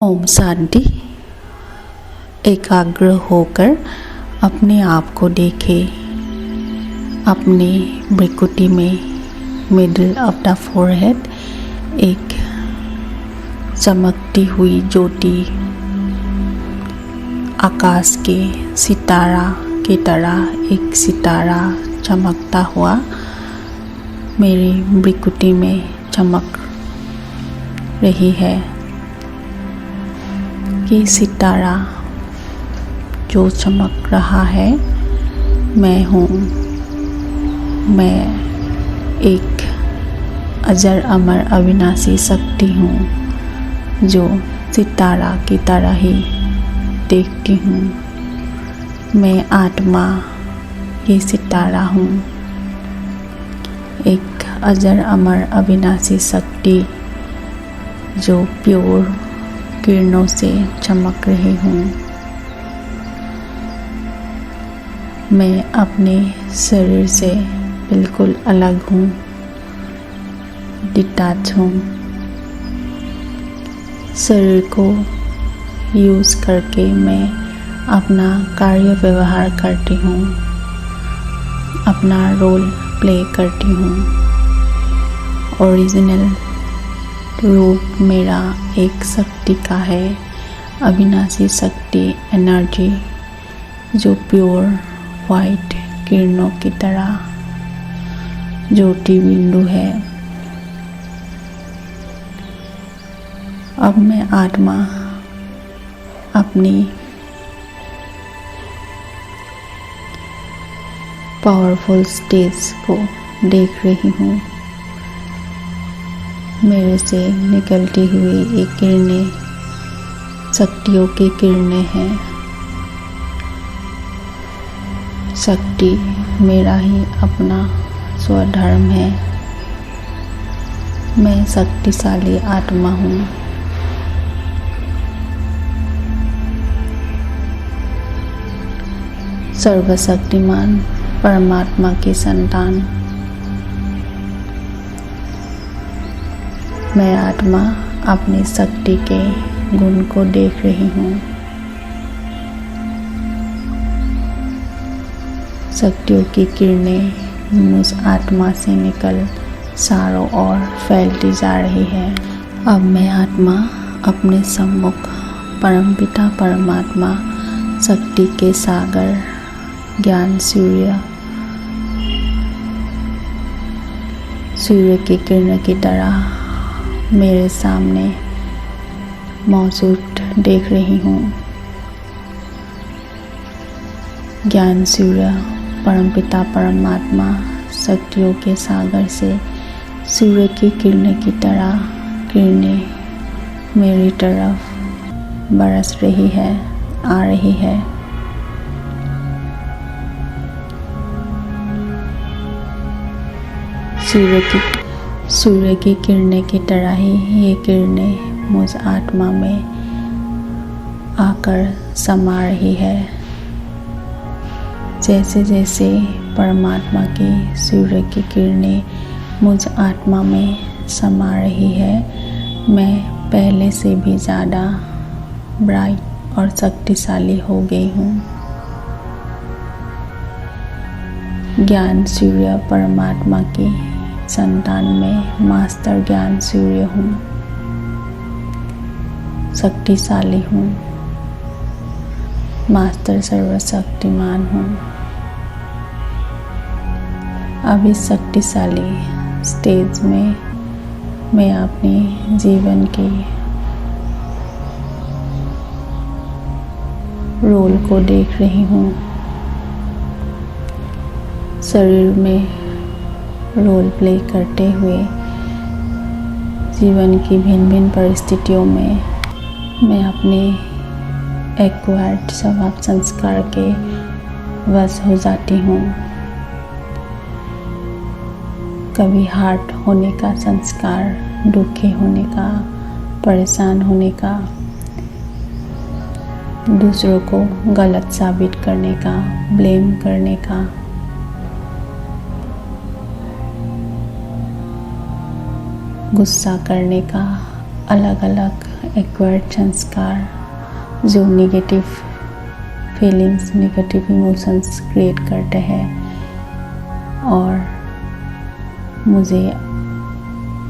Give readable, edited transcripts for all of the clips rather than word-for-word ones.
ओम शांति। एकाग्र होकर अपने आप को देखें। अपने भ्रुकुटी में मिडिल ऑफ द फोरहेड एक चमकती हुई ज्योति आकाश के सितारा की तरह एक सितारा चमकता हुआ मेरी भ्रुकुटी में चमक रही है। ये सितारा जो चमक रहा है मैं हूँ। मैं एक अजर अमर अविनाशी शक्ति हूँ जो सितारा की तरह ही देखती हूँ। मैं आत्मा ये सितारा हूँ, एक अजर अमर अविनाशी शक्ति जो प्योर किरणों से चमक रही हूँ। मैं अपने शरीर से बिल्कुल अलग हूँ, डिटैच हूँ। शरीर को यूज़ करके मैं अपना कार्य व्यवहार करती हूँ, अपना रोल प्ले करती हूँ। ओरिजिनल रूप मेरा एक शक्ति का है, अविनाशी शक्ति एनर्जी जो प्योर वाइट किरणों की तरह ज्योति बिंदु है। अब मैं आत्मा अपनी पावरफुल स्टेज को देख रही हूँ। मेरे से निकलती हुई ये किरणें शक्तियों की किरणें हैं। शक्ति मेरा ही अपना स्वधर्म है। मैं शक्तिशाली आत्मा हूँ। सर्वशक्तिमान परमात्मा की संतान। मैं आत्मा अपनी शक्ति के गुण को देख रही हूँ। शक्तियों की किरणें मुझ आत्मा से निकल चारों ओर फैलती जा रही है। अब मैं आत्मा अपने सम्मुख परमपिता परमात्मा शक्ति के सागर ज्ञान सूर्य की किरण की तरह मेरे सामने मौजूद देख रही हूँ। ज्ञान सूर्य परमपिता परमात्मा शक्तियों के सागर से सूर्य की किरणें की तरह किरणें मेरी तरफ बरस रही है, आ रही है। सूर्य की किरणें की तरह ही ये किरणें मुझ आत्मा में आकर समा रही है। जैसे जैसे परमात्मा की सूर्य की किरणें मुझ आत्मा में समा रही है, मैं पहले से भी ज़्यादा ब्राइट और शक्तिशाली हो गई हूँ। ज्ञान सूर्य परमात्मा की संतान में मास्टर ज्ञान सूर्य हूँ, शक्तिशाली हूँ, मास्टर सर्वशक्तिमान हूँ। अब इस शक्तिशाली स्टेज में मैं अपने जीवन की रोल को देख रही हूँ। शरीर में रोल प्ले करते हुए जीवन की भिन्न भिन्न परिस्थितियों में मैं अपने एक्वायर्ड स्वभाव संस्कार के वश हो जाती हूँ। कभी हार्ट होने का संस्कार, दुखी होने का, परेशान होने का, दूसरों को गलत साबित करने का, ब्लेम करने का, गुस्सा करने का, अलग अलग एक्वायर्ड संस्कार जो negative feelings, negative emotions create करते हैं और मुझे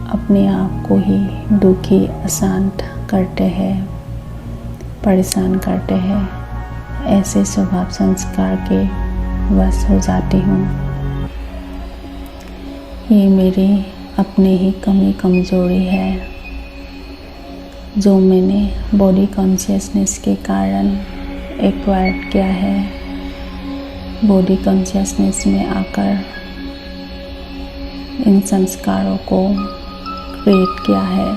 अपने आप को ही दुखी, अशांत करते हैं, परेशान करते हैं, ऐसे स्वभाव संस्कार के वश हो जाती हूँ। ये मेरी अपनी ही कमी कमजोरी है जो मैंने बॉडी कॉन्शियसनेस के कारण एक्वायर किया है। बॉडी कॉन्शियसनेस में आकर इन संस्कारों को क्रिएट किया है।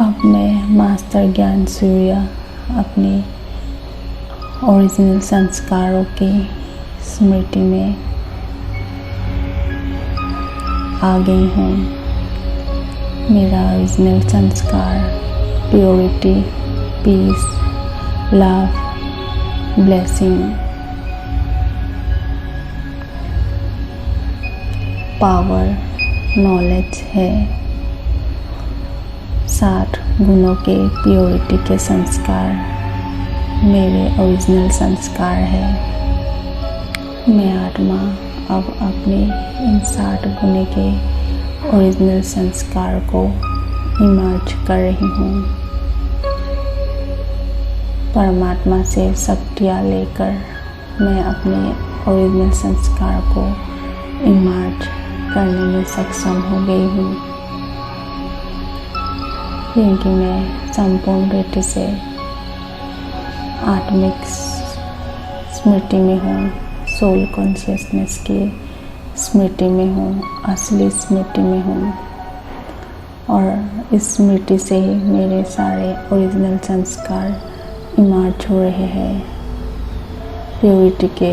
अब मैं मास्टर ज्ञान सूर्य अपने ओरिजिनल संस्कारों की स्मृति में आ गई हूँ। मेरा ओरिजिनल संस्कार purity, peace, love, blessing, power, knowledge है। 7 गुणों के प्योरिटी के संस्कार मेरे ओरिजिनल संस्कार है। मैं आत्मा अब अपने इन 7 गुणों के ओरिजिनल संस्कार को इमर्ज कर रही हूँ। परमात्मा से शक्तियाँ लेकर मैं अपने ओरिजिनल संस्कार को इमर्ज करने में सक्षम हो गई हूँ, क्योंकि मैं संपूर्ण रीति से आत्मिक स्मृति में हूँ, सोल कॉन्शियसनेस की स्मृति में हूँ, असली स्मृति में हूँ। और इस स्मृति से ही मेरे सारे ओरिजिनल संस्कार इमर्ज हो रहे हैं। प्योरिटी के,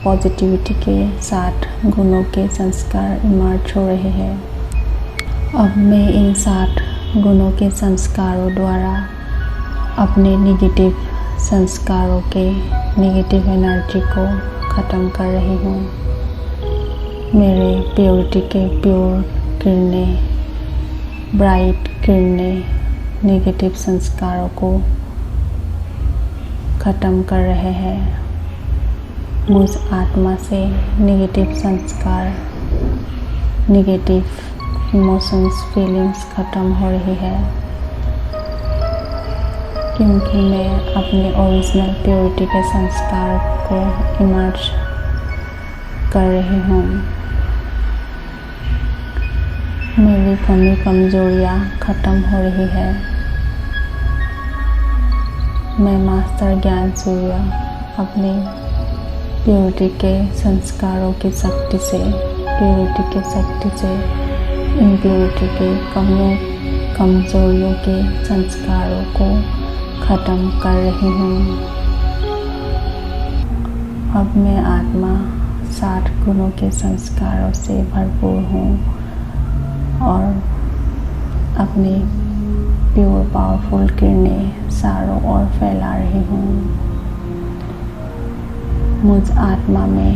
पॉजिटिविटी के 7 गुणों के संस्कार इमर्ज हो रहे हैं। अब मैं इन 7 गुणों के संस्कारों द्वारा अपने नेगेटिव संस्कारों के नेगेटिव एनर्जी को ख़त्म कर रही हूँ। मेरे प्योरिटी के प्योर किरणें, ब्राइट किरणें नेगेटिव संस्कारों को ख़त्म कर रहे हैं। मुझ आत्मा से नेगेटिव संस्कार, नेगेटिव इमोशंस, फीलिंग्स ख़त्म हो रही है, क्योंकि मैं अपने ओरिजिनल प्योरिटी के संस्कार को इमर्ज कर रही हूँ। मेरी कमी कमजोरियाँ ख़त्म हो रही है। मैं मास्टर ज्ञान सूर्य अपने प्योरिटी के संस्कारों की शक्ति से, प्योरिटी की शक्ति से इम्प्योरिटी के कमियों, कमजोरियों के संस्कारों को ख़त्म कर रही हूँ। अब मैं आत्मा 7 गुणों के संस्कारों से भरपूर हूँ और अपनी प्योर पावरफुल किरणें चारों ओर फैला रही हूँ। मुझ आत्मा में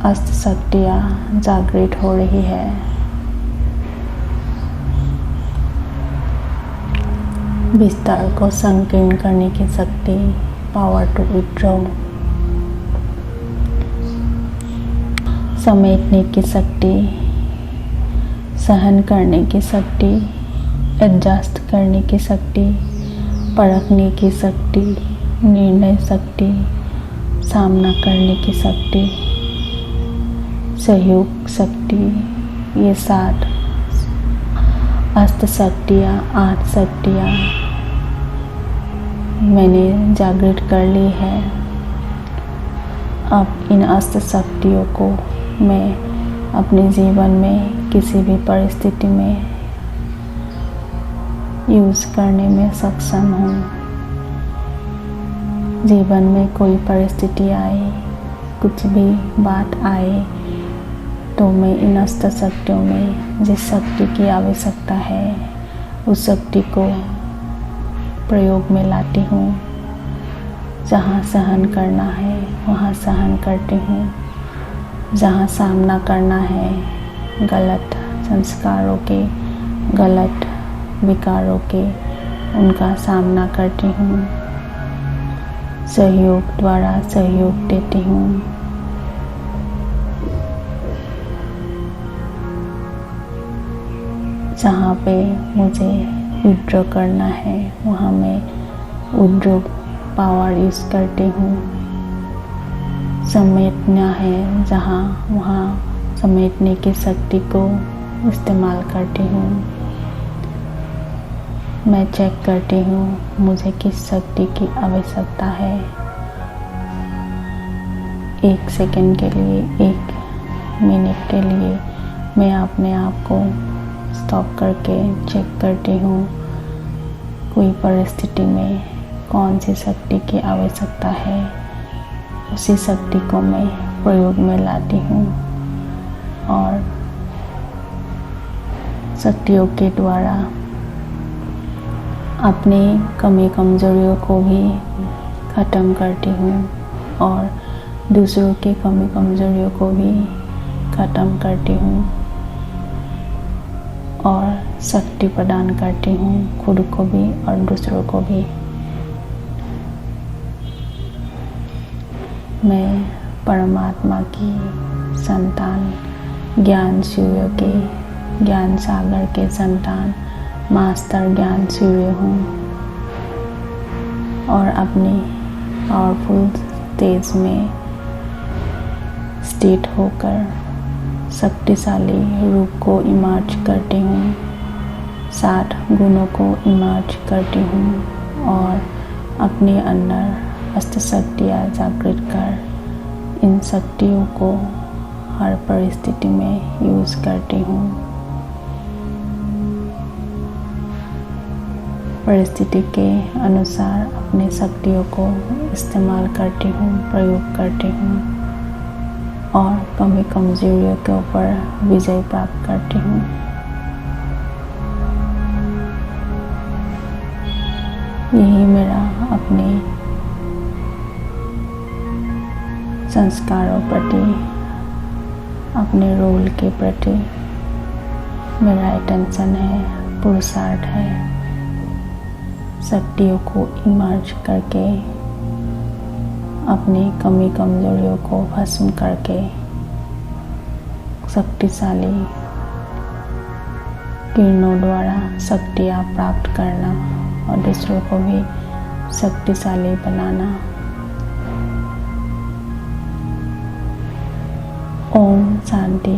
अष्ट शक्तियाँ जागृत हो रही है। विस्तार को संकीर्ण करने की शक्ति, पावर टू विथड्रॉ, समेटने की शक्ति, सहन करने की शक्ति, एडजस्ट करने की शक्ति, परखने की शक्ति, निर्णय शक्ति, सामना करने की शक्ति, सहयोग शक्ति, ये 7 अष्ट शक्तियाँ, 8 शक्तियाँ मैंने जागृत कर ली है। अब इन अष्ट शक्तियों को मैं अपने जीवन में किसी भी परिस्थिति में यूज़ करने में सक्षम हूँ। जीवन में कोई परिस्थिति आए, कुछ भी बात आए, तो मैं इन अष्ट शक्तियों में जिस शक्ति की आवश्यकता है उस शक्ति को प्रयोग में लाती हूँ। जहाँ सहन करना है वहाँ सहन करती हूँ, जहाँ सामना करना है, गलत संस्कारों के गलत विकारों के उनका सामना करती हूँ। सहयोग द्वारा सहयोग देती हूँ। जहाँ पे मुझे विड्रॉ करना है वहाँ मैं विड्रॉ पावर यूज़ करती हूँ। समेटना है जहाँ वहाँ समेटने की शक्ति को इस्तेमाल करती हूँ। मैं चेक करती हूँ मुझे किस शक्ति की आवश्यकता है। 1 सेकंड के लिए, 1 मिनट के लिए मैं अपने आप को स्टॉप करके चेक करती हूँ कोई परिस्थिति में कौन सी शक्ति की आवश्यकता है। उसी शक्ति को मैं प्रयोग में लाती हूँ और शक्तियों के द्वारा अपनी कमी कमजोरियों को भी ख़त्म करती हूँ और दूसरों की कमी कमजोरियों को भी ख़त्म करती हूँ और शक्ति प्रदान करती हूँ खुद को भी और दूसरों को भी। मैं परमात्मा की संतान, ज्ञान सूर्य के, ज्ञान सागर के संतान, मास्टर ज्ञान सूर्य हूँ और अपनी पावरफुल तेज में स्थित होकर शक्तिशाली रूप को इमर्ज करती हूँ, 7 गुणों को इमर्ज करती हूँ और अपने अंदर अष्ट शक्तियाँ जागृत कर इन शक्तियों को हर परिस्थिति में यूज़ करती हूँ। परिस्थिति के अनुसार अपने शक्तियों को इस्तेमाल करती हूँ, प्रयोग करती हूँ और कमी कमजोरियों के ऊपर विजय प्राप्त करती हूँ। यही मेरा अपने संस्कारों प्रति, अपने रोल के प्रति मेरा अटेंशन है, पुरुषार्थ है। शक्तियों को इमर्ज करके अपनी कमी कमजोरियों को भस्म करके शक्तिशाली किरणों द्वारा शक्तियाँ प्राप्त करना और दूसरों को भी शक्तिशाली बनाना। ओम शांति।